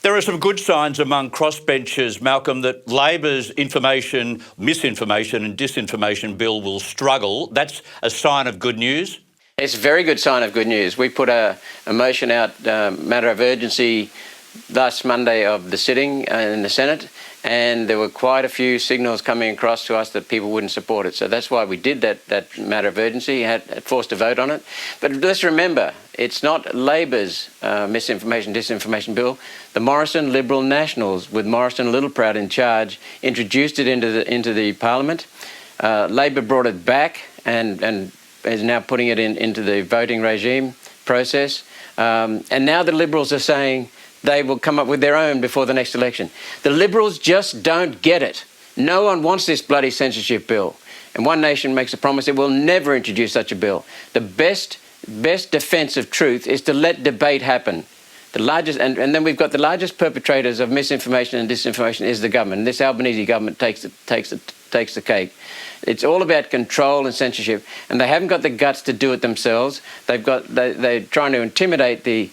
There are some good signs among crossbenchers, Malcolm, that Labor's misinformation and disinformation bill will struggle. That's a sign of good news? It's a very good sign of good news. We put a motion out, matter of urgency, last Monday of the sitting in the Senate, and there were quite a few signals coming across to us that people wouldn't support it. So that's why we did that matter of urgency, had forced a vote on it. But let's remember, it's not Labor's misinformation, disinformation bill. The Morrison Liberal Nationals, with Morrison Littleproud in charge, introduced it into the Parliament. Labor brought it back and is now putting it into the voting regime process. And now the Liberals are saying they will come up with their own before the next election. The Liberals just don't get it. No one wants this bloody censorship bill. And One Nation makes a promise it will never introduce such a bill. The best defence of truth is to let debate happen. The largest, and then we've got the largest perpetrators of misinformation and disinformation is the government. And this Albanese government takes the cake. It's all about control and censorship, and they haven't got the guts to do it themselves. They're trying to intimidate the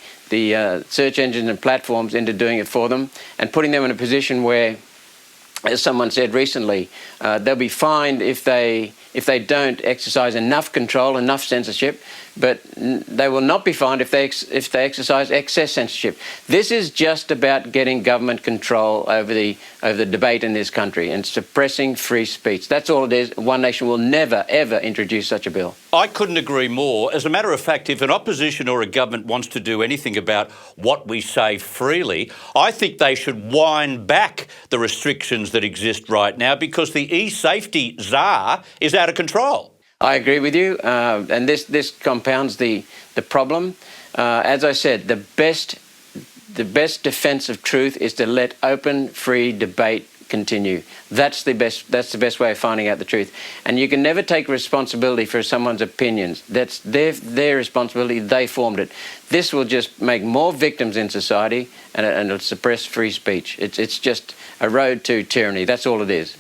search engines and platforms into doing it for them and putting them in a position where, as someone said recently, they'll be fined if they don't exercise enough control, enough censorship, but they will not be fined if they exercise excess censorship. This is just about getting government control over the debate in this country and suppressing free speech. That's all it is. One Nation will never, ever introduce such a bill. I couldn't agree more. As a matter of fact, if an opposition or a government wants to do anything about what we say freely, I think they should wind back the restrictions that exist right now, because the e-safety czar is out of control. I agree with you, and this compounds the problem. As I said, the best defence of truth is to let open, free debate continue. That's the best way of finding out the truth. And you can never take responsibility for someone's opinions. That's their responsibility. They formed it. This will just make more victims in society, and it'll suppress free speech. It's just a road to tyranny. That's all it is.